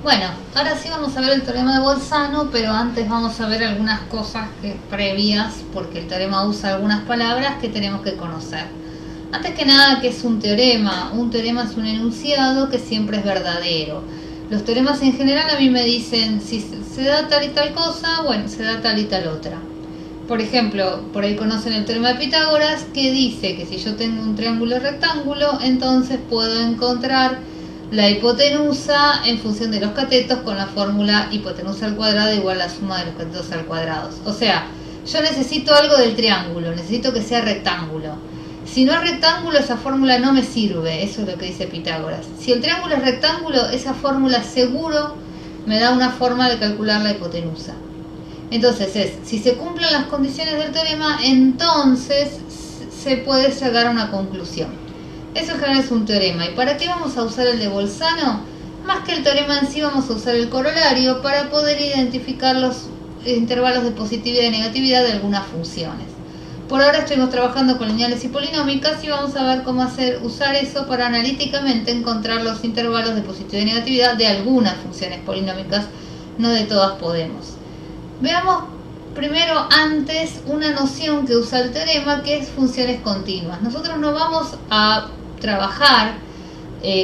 Bueno, ahora sí vamos a ver el teorema de Bolzano, pero antes vamos a ver algunas cosas previas, porque el teorema usa algunas palabras que tenemos que conocer. Antes que nada, ¿qué es un teorema? Un teorema es un enunciado que siempre es verdadero. Los teoremas en general a mí me dicen si se da tal y tal cosa, bueno, se da tal y tal otra. Por ejemplo, por ahí conocen el teorema de Pitágoras, que dice que si yo tengo un triángulo rectángulo, entonces puedo encontrar la hipotenusa en función de los catetos con la fórmula hipotenusa al cuadrado igual a la suma de los catetos al cuadrado. O sea, yo necesito algo del triángulo, necesito que sea rectángulo. Si no es rectángulo, esa fórmula no me sirve, eso es lo que dice Pitágoras. Si el triángulo es rectángulo, esa fórmula seguro me da una forma de calcular la hipotenusa. Entonces si se cumplen las condiciones del teorema, entonces se puede llegar a una conclusión. Eso en general es un teorema. ¿Y para qué vamos a usar el de Bolzano? Más que el teorema en sí, vamos a usar el corolario para poder identificar los intervalos de positividad y negatividad de algunas funciones. Por ahora estuvimos trabajando con lineales y polinómicas y vamos a ver cómo usar eso para analíticamente encontrar los intervalos de positividad y negatividad de algunas funciones polinómicas, no de todas podemos. Veamos primero antes una noción que usa el teorema, que es funciones continuas. Nosotros no vamos a trabajar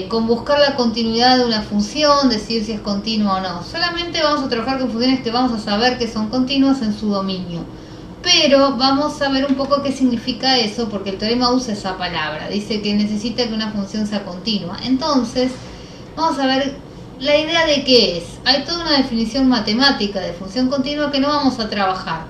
con buscar la continuidad de una función, decir si es continua o no. Solamente vamos a trabajar con funciones que vamos a saber que son continuas en su dominio. Pero vamos a ver un poco qué significa eso, porque el teorema usa esa palabra. Dice que necesita que una función sea continua. Entonces, vamos a ver la idea de qué es. Hay toda una definición matemática de función continua que no vamos a trabajar,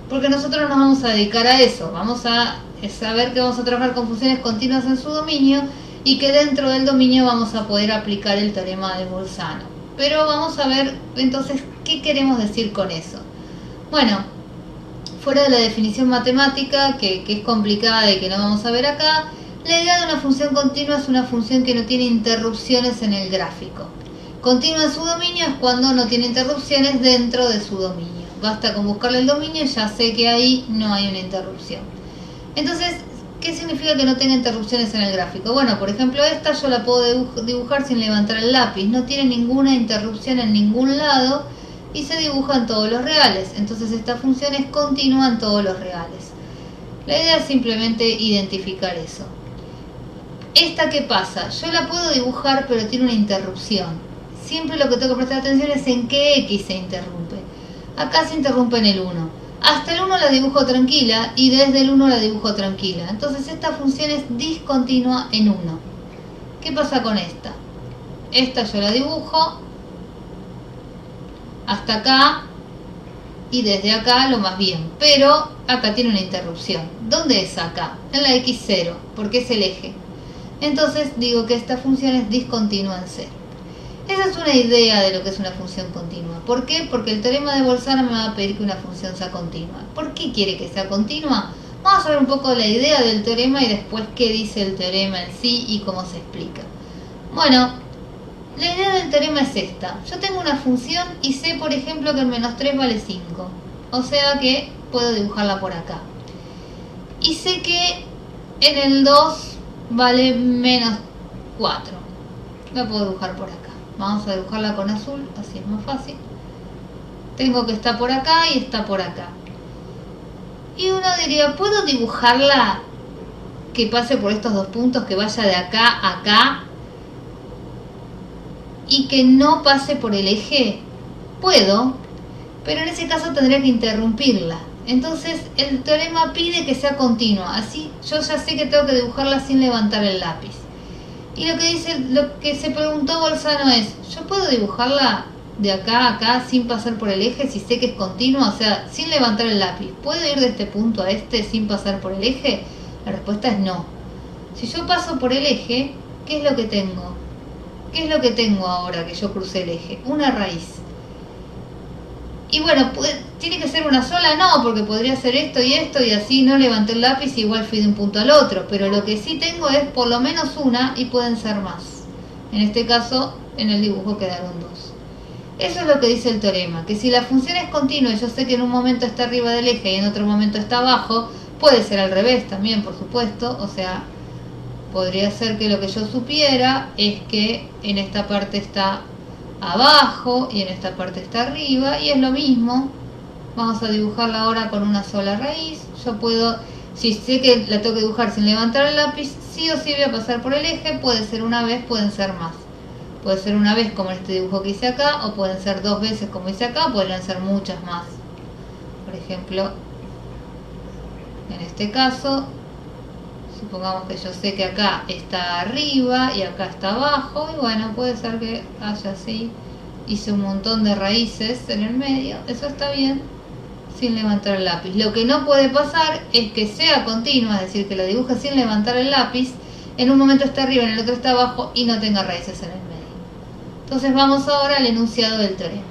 porque nosotros nos vamos a dedicar a eso. Vamos a saber que vamos a trabajar con funciones continuas en su dominio y que dentro del dominio vamos a poder aplicar el teorema de Bolzano. Pero vamos a ver entonces qué queremos decir con eso. Bueno, fuera de la definición matemática, que es complicada y que no vamos a ver acá, la idea de una función continua es una función que no tiene interrupciones en el gráfico. Continua en su dominio es cuando no tiene interrupciones dentro de su dominio. Basta con buscarle el dominio y ya sé que ahí no hay una interrupción. Entonces, ¿qué significa que no tenga interrupciones en el gráfico? Bueno, por ejemplo, esta yo la puedo dibujar sin levantar el lápiz. No tiene ninguna interrupción en ningún lado y se dibuja en todos los reales. Entonces esta función es continua en todos los reales. La idea es simplemente identificar eso. ¿Esta qué pasa? Yo la puedo dibujar, pero tiene una interrupción. Siempre lo que tengo que prestar atención es en qué X se interrumpe. Acá se interrumpe en el 1. Hasta el 1 la dibujo tranquila y desde el 1 la dibujo tranquila. Entonces esta función es discontinua en 1. ¿Qué pasa con esta? Esta yo la dibujo hasta acá y desde acá lo más bien. Pero acá tiene una interrupción. ¿Dónde es acá? En la X0, porque es el eje. Entonces digo que esta función es discontinua en 0. Esa es una idea de lo que es una función continua. ¿Por qué? Porque el teorema de Bolzano me va a pedir que una función sea continua. ¿Por qué quiere que sea continua? Vamos a ver un poco la idea del teorema y después qué dice el teorema en sí y cómo se explica. Bueno, la idea del teorema es esta. Yo tengo una función y sé, por ejemplo, que el menos 3 vale 5. O sea que puedo dibujarla por acá. Y sé que en el 2 vale menos 4. La puedo dibujar por acá. Vamos a dibujarla con azul, así es más fácil. Tengo que está por acá y está por acá. Y uno diría, ¿puedo dibujarla que pase por estos dos puntos, que vaya de acá a acá y que no pase por el eje? Puedo, pero en ese caso tendría que interrumpirla. Entonces el teorema pide que sea continua, así yo ya sé que tengo que dibujarla sin levantar el lápiz. Y lo que se preguntó Bolzano es, ¿yo puedo dibujarla de acá a acá sin pasar por el eje si sé que es continua? O sea, sin levantar el lápiz. ¿Puedo ir de este punto a este sin pasar por el eje? La respuesta es no. Si yo paso por el eje, ¿qué es lo que tengo? ¿Qué es lo que tengo ahora que yo crucé el eje? Una raíz. Y bueno, ¿tiene que ser una sola? No, porque podría ser esto y así no levanté el lápiz y igual fui de un punto al otro. Pero lo que sí tengo es por lo menos una y pueden ser más. En este caso, en el dibujo quedaron 2. Eso es lo que dice el teorema, que si la función es continua y yo sé que en un momento está arriba del eje y en otro momento está abajo, puede ser al revés también, por supuesto. O sea, podría ser que lo que yo supiera es que en esta parte está abajo y en esta parte está arriba, y es lo mismo. Vamos a dibujarla ahora con una sola raíz. Yo puedo, si sé que la tengo que dibujar sin levantar el lápiz, sí o sí voy a pasar por el eje. Puede ser una vez, pueden ser más. Puede ser una vez como en este dibujo que hice acá, o pueden ser 2 veces como hice acá, podrían ser muchas más. Por ejemplo, en este caso, supongamos que yo sé que acá está arriba y acá está abajo, y bueno, puede ser que haya así, hice un montón de raíces en el medio, eso está bien, sin levantar el lápiz. Lo que no puede pasar es que sea continua, es decir, que lo dibuje sin levantar el lápiz, en un momento está arriba, en el otro está abajo y no tenga raíces en el medio. Entonces vamos ahora al enunciado del teorema.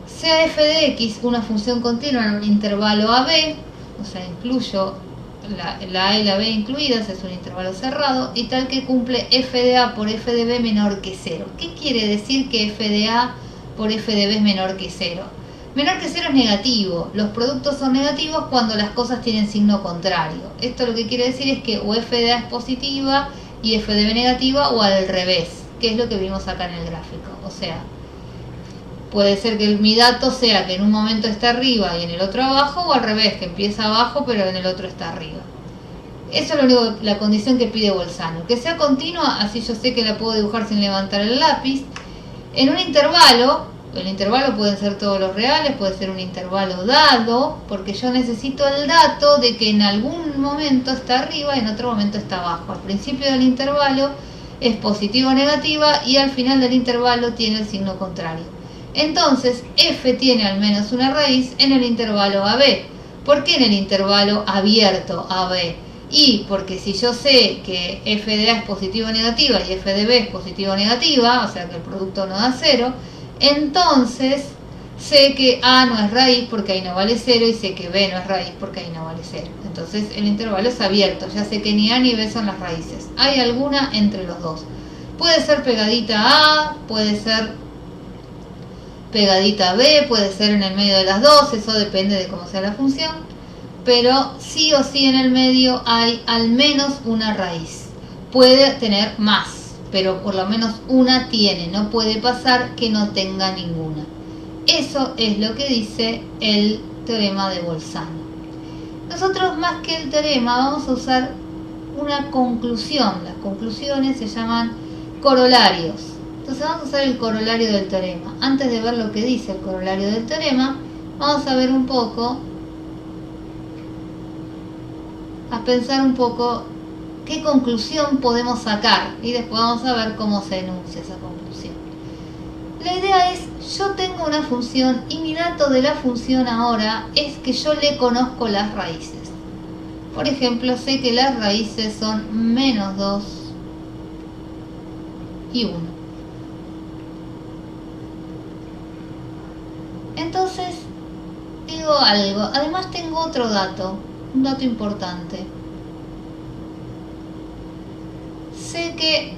Sea f de x una función continua en un intervalo AB, o sea, incluyo la A y la B incluidas, es un intervalo cerrado, y tal que cumple f de A por f de B menor que 0. ¿Qué quiere decir que f de A por f de B es menor que 0? Menor que 0 es negativo. Los productos son negativos cuando las cosas tienen signo contrario. Esto lo que quiere decir es que o f de A es positiva y f de B negativa, o al revés, que es lo que vimos acá en el gráfico. O sea, puede ser que mi dato sea que en un momento está arriba y en el otro abajo, o al revés, que empieza abajo pero en el otro está arriba. Eso es lo único, la condición que pide Bolzano. Que sea continua, así yo sé que la puedo dibujar sin levantar el lápiz. En un intervalo, el intervalo pueden ser todos los reales, puede ser un intervalo dado, porque yo necesito el dato de que en algún momento está arriba y en otro momento está abajo. Al principio del intervalo es positiva o negativa y al final del intervalo tiene el signo contrario. Entonces, f tiene al menos una raíz en el intervalo AB. ¿Por qué en el intervalo abierto AB? Y porque si yo sé que f de A es positiva o negativa y f de B es positiva o negativa, o sea que el producto no da 0, entonces sé que A no es raíz porque ahí no vale 0 y sé que B no es raíz porque ahí no vale 0. Entonces el intervalo es abierto, ya sé que ni A ni B son las raíces. Hay alguna entre los dos. Puede ser pegadita a A, puede ser pegadita a B, puede ser en el medio de las dos, eso depende de cómo sea la función. Pero sí o sí en el medio hay al menos una raíz. Puede tener más, pero por lo menos una tiene. No puede pasar que no tenga ninguna. Eso es lo que dice el teorema de Bolzano. Nosotros, más que el teorema, vamos a usar una conclusión. Las conclusiones se llaman corolarios. Entonces vamos a usar el corolario del teorema. Antes de ver lo que dice el corolario del teorema, vamos a ver un poco, a pensar un poco qué conclusión podemos sacar y después vamos a ver cómo se enuncia esa conclusión. La idea es, yo tengo una función y mi dato de la función ahora es que yo le conozco las raíces. Por ejemplo, sé que las raíces son menos 2 y 1. Entonces, digo algo. Además tengo otro dato, un dato importante. Sé que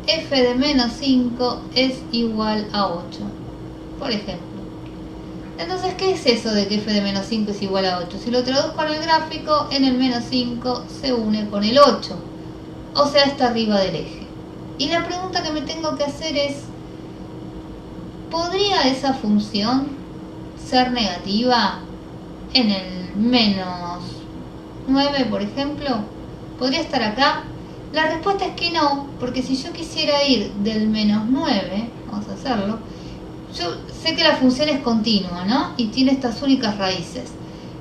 f de menos 5 es igual a 8, por ejemplo. Entonces, ¿qué es eso de que f de menos 5 es igual a 8? Si lo traduzco en el gráfico, en el menos 5 se une con el 8, o sea, está arriba del eje. Y la pregunta que me tengo que hacer es, ¿podría esa función ser negativa en el menos 9, por ejemplo? ¿Podría estar acá? La respuesta es que no, porque si yo quisiera ir del menos 9, vamos a hacerlo, yo sé que la función es continua, ¿no? Y tiene estas únicas raíces.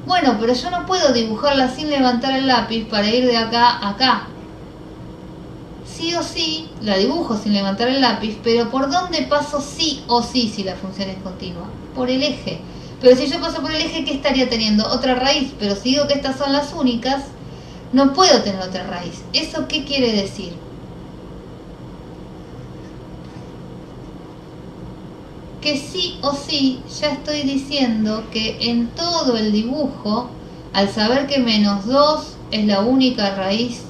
Bueno, pero yo no puedo dibujarla sin levantar el lápiz para ir de acá a acá. Sí o sí, la dibujo sin levantar el lápiz, pero ¿por dónde paso sí o sí si la función es continua? Por el eje. Pero si yo paso por el eje, ¿qué estaría teniendo? Otra raíz. Pero si digo que estas son las únicas, no puedo tener otra raíz. ¿Eso qué quiere decir? Que sí o sí ya estoy diciendo que en todo el dibujo, al saber que menos 2 es la única raíz,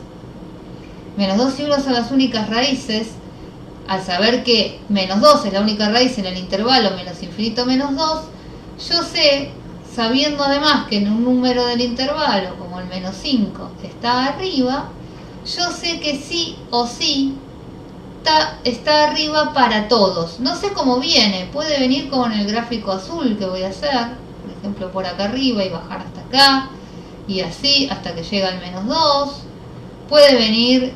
menos 2 y 1 son las únicas raíces, al saber que menos 2 es la única raíz en el intervalo menos infinito menos 2, yo sé, sabiendo además que en un número del intervalo, como el menos 5, está arriba, yo sé que sí o sí está arriba para todos. No sé cómo viene, puede venir con el gráfico azul que voy a hacer, por ejemplo por acá arriba y bajar hasta acá, y así hasta que llega al -2. Puede venir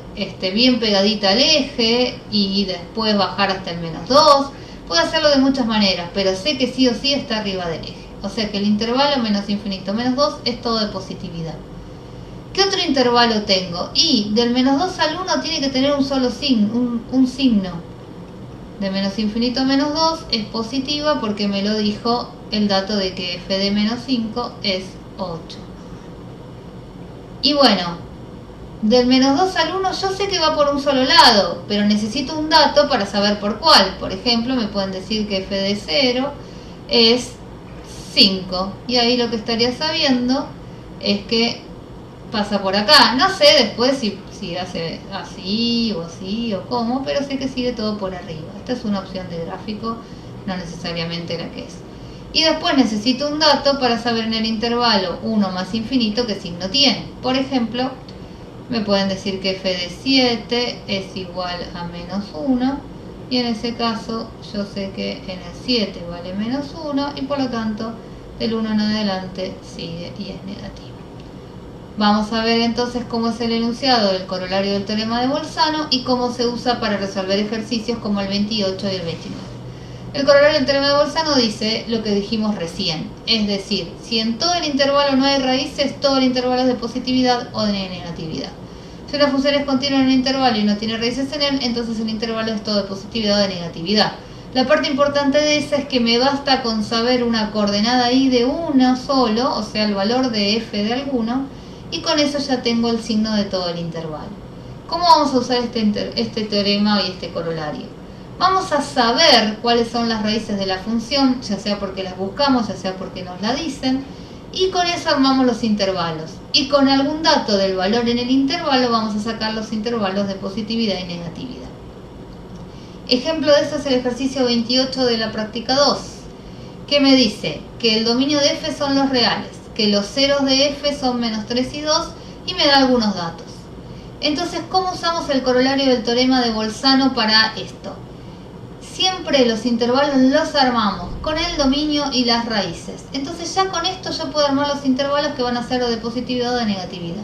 bien pegadita al eje y después bajar hasta el -2. Puedo hacerlo de muchas maneras, pero sé que sí o sí está arriba del eje. O sea que el intervalo menos infinito menos 2 es todo de positividad. ¿Qué otro intervalo tengo? Y del -2 al 1 tiene que tener un solo signo, un signo. De menos infinito menos 2 es positiva porque me lo dijo el dato de que f de menos 5 es 8. Y bueno, del -2 al 1 yo sé que va por un solo lado, pero necesito un dato para saber por cuál. Por ejemplo, me pueden decir que f de 0 es 5. Y ahí lo que estaría sabiendo es que pasa por acá. No sé después si hace así o cómo, pero sé que sigue todo por arriba. Esta es una opción de gráfico, no necesariamente la que es. Y después necesito un dato para saber en el intervalo 1 más infinito qué signo tiene. Por ejemplo, me pueden decir que f de 7 es igual a -1, y en ese caso yo sé que en el 7 vale -1 y por lo tanto del 1 en adelante sigue y es negativo. Vamos a ver entonces cómo es el enunciado del corolario del teorema de Bolzano y cómo se usa para resolver ejercicios como el 28 y el 29. El corolario del teorema de Bolzano dice lo que dijimos recién, es decir, si en todo el intervalo no hay raíces, todo el intervalo es de positividad o de negatividad. Si una función es continua en un intervalo y no tiene raíces en él, entonces el intervalo es todo de positividad o de negatividad. La parte importante de esa es que me basta con saber una coordenada i de uno solo, o sea el valor de f de alguno, y con eso ya tengo el signo de todo el intervalo. ¿Cómo vamos a usar este teorema y este corolario? Vamos a saber cuáles son las raíces de la función, ya sea porque las buscamos, ya sea porque nos la dicen, y con eso armamos los intervalos. Y con algún dato del valor en el intervalo vamos a sacar los intervalos de positividad y negatividad. Ejemplo de eso es el ejercicio 28 de la práctica 2, que me dice que el dominio de f son los reales, que los ceros de f son -3 y 2, y me da algunos datos. Entonces, ¿cómo usamos el corolario del teorema de Bolzano para esto? Siempre los intervalos los armamos con el dominio y las raíces. Entonces ya con esto yo puedo armar los intervalos que van a ser de positividad o de negatividad.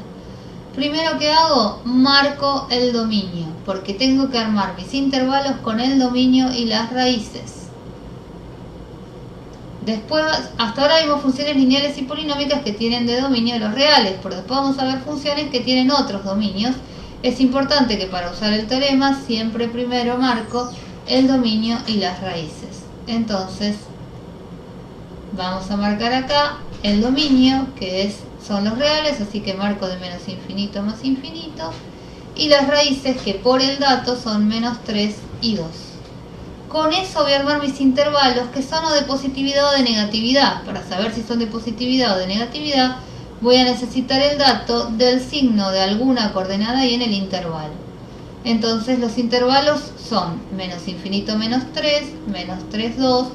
Primero que hago, marco el dominio, porque tengo que armar mis intervalos con el dominio y las raíces. Después, hasta ahora vimos funciones lineales y polinómicas que tienen de dominio los reales, pero después vamos a ver funciones que tienen otros dominios. Es importante que para usar el teorema siempre primero marco el dominio y las raíces. Entonces, vamos a marcar acá el dominio, que son los reales, así que marco de menos infinito más infinito, y las raíces, que por el dato son -3 y 2. Con eso voy a armar mis intervalos que son o de positividad o de negatividad. Para saber si son de positividad o de negatividad, voy a necesitar el dato del signo de alguna coordenada y en el intervalo. Entonces los intervalos son menos infinito menos 3, -3, 2,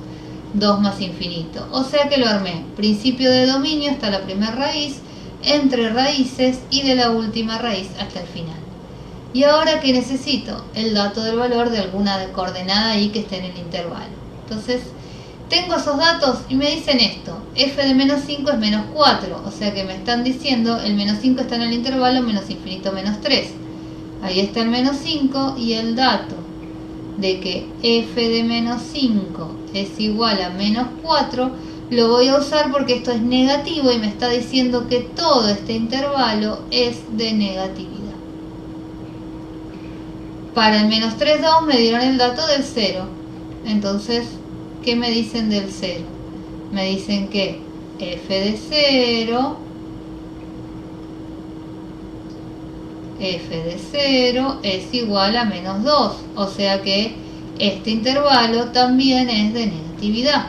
2 más infinito. O sea que lo armé. Principio de dominio hasta la primera raíz, entre raíces y de la última raíz hasta el final. Y ahora que necesito el dato del valor de alguna coordenada ahí que esté en el intervalo. Entonces, tengo esos datos y me dicen esto. F de -5 es -4. O sea que me están diciendo el -5 está en el intervalo menos infinito menos 3. Ahí está el -5 y el dato de que f de -5 es igual a -4 lo voy a usar porque esto es negativo y me está diciendo que todo este intervalo es de negatividad. Para el -3, 2 me dieron el dato del 0. Entonces, ¿qué me dicen del 0? Me dicen que f de 0 es igual a -2. O sea que este intervalo también es de negatividad.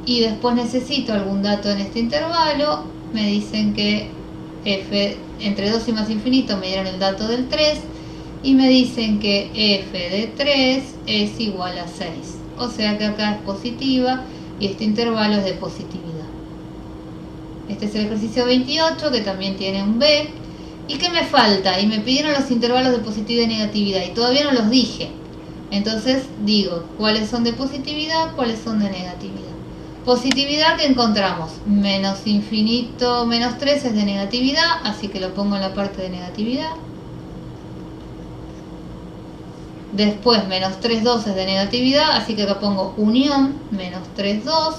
Y después necesito algún dato en este intervalo. Me dicen que f entre 2 y más infinito me dieron el dato del 3 y me dicen que f de 3 es igual a 6. O sea que acá es positiva y este intervalo es de positividad. Este es el ejercicio 28 que también tiene un B ¿Y qué me falta? Y me pidieron los intervalos de positividad y negatividad y todavía no los dije. Entonces digo cuáles son de positividad, cuáles son de negatividad. Positividad que encontramos, menos infinito menos 3 es de negatividad, así que lo pongo en la parte de negatividad. Después menos 3, 2 es de negatividad, así que acá pongo unión, menos 3, 2.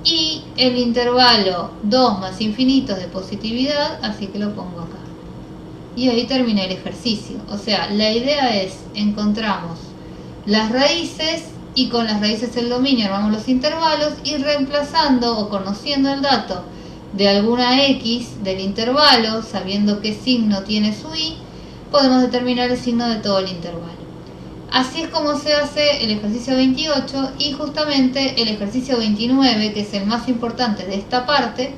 Y el intervalo 2 más infinitos de positividad, así que lo pongo acá. Y ahí termina el ejercicio. O sea, la idea es, encontramos las raíces y con las raíces del dominio armamos los intervalos y reemplazando o conociendo el dato de alguna x del intervalo, sabiendo qué signo tiene su y, podemos determinar el signo de todo el intervalo. Así es como se hace el ejercicio 28 y justamente el ejercicio 29, que es el más importante de esta parte,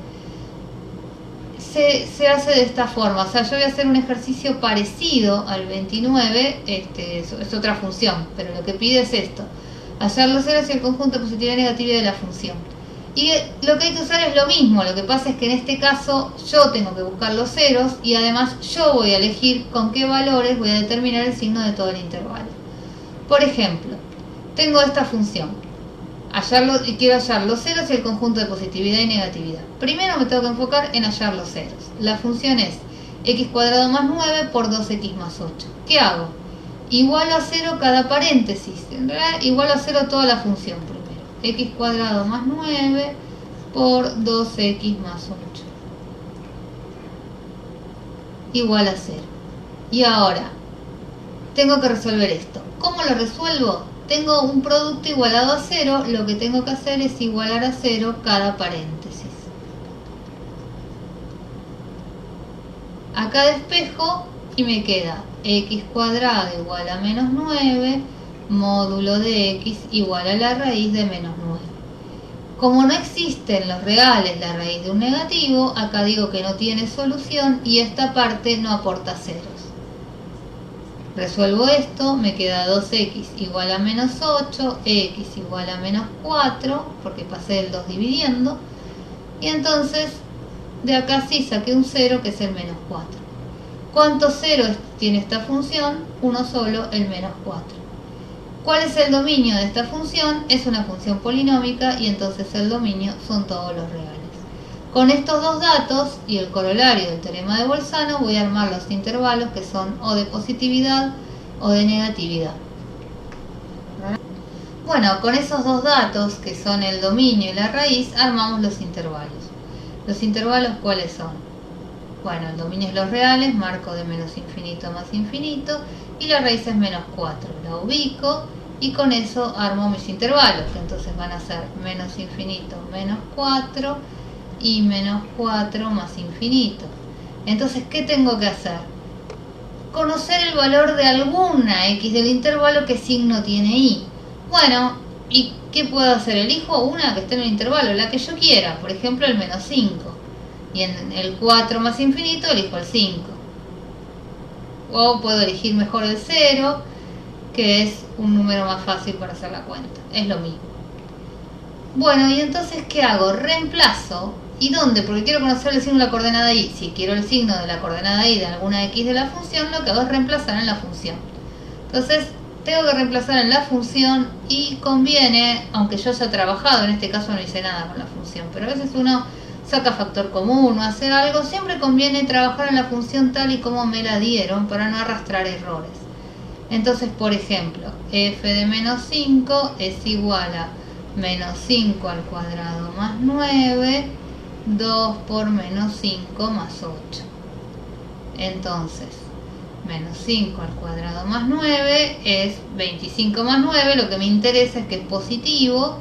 se hace de esta forma. O sea, yo voy a hacer un ejercicio parecido al 29, es otra función, pero lo que pide es esto: hallar los ceros y el conjunto de positividad y negatividad de la función. Y lo que hay que usar es lo mismo, lo que pasa es que en este caso yo tengo que buscar los ceros y además yo voy a elegir con qué valores voy a determinar el signo de todo el intervalo. Por ejemplo, tengo esta función, y quiero hallar los ceros y el conjunto de positividad y negatividad. Primero me tengo que enfocar en hallar los ceros. La función es x cuadrado más 9 por 2x más 8. ¿Qué hago? Igual a 0 cada paréntesis. En realidad, igual a 0 toda la función primero. X cuadrado más 9 por 2x más 8. Igual a 0. Y ahora, tengo que resolver esto. ¿Cómo lo resuelvo? Tengo un producto igualado a 0, lo que tengo que hacer es igualar a 0 cada paréntesis. Acá despejo y me queda x cuadrado igual a menos 9, módulo de x igual a la raíz de menos 9. Como no existen los reales la raíz de un negativo, acá digo que no tiene solución y esta parte no aporta ceros. Resuelvo esto, me queda 2x igual a menos 8, x igual a menos 4, porque pasé el 2 dividiendo, y entonces de acá sí saqué un 0 que es el menos 4. ¿Cuántos ceros tiene esta función? Uno solo, el menos 4. ¿Cuál es el dominio de esta función? Es una función polinómica y entonces el dominio son todos los reales. Con estos dos datos y el corolario del teorema de Bolzano voy a armar los intervalos que son o de positividad o de negatividad. Bueno, con esos dos datos que son el dominio y la raíz armamos los intervalos. ¿Los intervalos cuáles son? Bueno, el dominio es los reales, marco de menos infinito a más infinito y la raíz es menos 4. La ubico y con eso armo mis intervalos, que entonces van a ser menos infinito menos 4 y menos 4 más infinito. Entonces, ¿qué tengo que hacer? Conocer el valor de alguna x del intervalo que signo tiene y. Bueno, ¿y qué puedo hacer? Elijo una que esté en el intervalo, la que yo quiera, por ejemplo el menos 5. Y en el 4 más infinito elijo el 5. O puedo elegir mejor el 0, que es un número más fácil para hacer la cuenta. Es lo mismo. Bueno, y entonces, ¿qué hago? Reemplazo. ¿Y dónde? Porque quiero conocer el signo de la coordenada y. Si quiero el signo de la coordenada y de alguna x de la función, lo que hago es reemplazar en la función. Entonces, tengo que reemplazar en la función y conviene, aunque yo haya trabajado, en este caso no hice nada con la función, pero a veces uno saca factor común o hace algo, siempre conviene trabajar en la función tal y como me la dieron para no arrastrar errores. Entonces, por ejemplo, f de menos 5 es igual a menos 5 al cuadrado más 9, 2 por menos 5 más 8. Entonces, menos 5 al cuadrado más 9 es 25 más 9, lo que me interesa es que es positivo.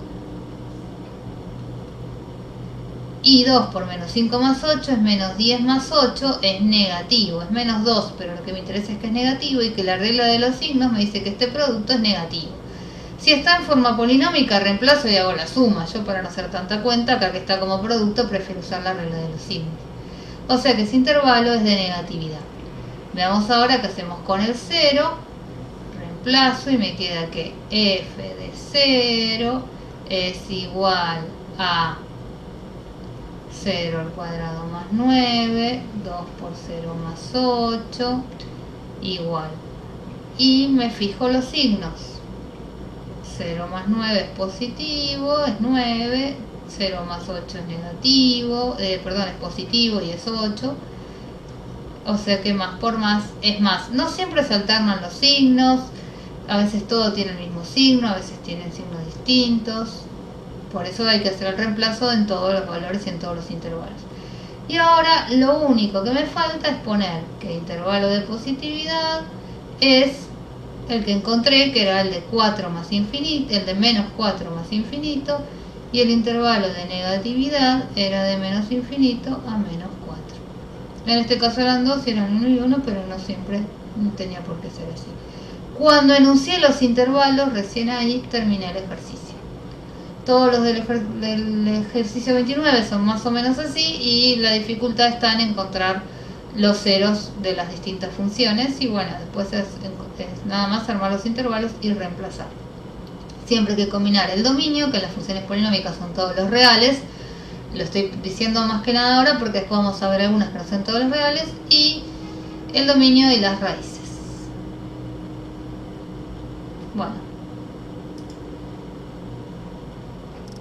Y 2 por menos 5 más 8 es menos 10 más 8, es negativo, es menos 2, pero lo que me interesa es que es negativo y que la regla de los signos me dice que este producto es negativo. Si está en forma polinómica, reemplazo y hago la suma. Yo, para no hacer tanta cuenta, acá que está como producto, prefiero usar la regla de los signos. O sea que ese intervalo es de negatividad. Veamos ahora qué hacemos con el 0. Reemplazo y me queda que f de 0 es igual a 0 al cuadrado más 9, 2 por 0 más 8, igual. Y me fijo los signos. 0 más 9 es positivo, es 9. 0 más 8 es negativo, es positivo y es 8. O sea que más por más es más. No siempre se alternan los signos. A veces todo tiene el mismo signo, a veces tienen signos distintos. Por eso hay que hacer el reemplazo en todos los valores y en todos los intervalos. Y ahora lo único que me falta es poner que el intervalo de positividad es el que encontré, que era el de 4 más infinito, el de menos 4 más infinito, y el intervalo de negatividad era de menos infinito a menos 4. En este caso eran 2 y eran 1 y 1, pero no siempre tenía por qué ser así. Cuando enuncié los intervalos, recién ahí terminé el ejercicio. Todos los del ejercicio 29 son más o menos así, y la dificultad está en encontrar los ceros de las distintas funciones, y bueno, después es nada más armar los intervalos y reemplazar. Siempre hay que combinar el dominio, que las funciones polinómicas son todos los reales. Lo estoy diciendo más que nada ahora porque después vamos a ver algunas que no son todos los reales, y el dominio y las raíces. Bueno.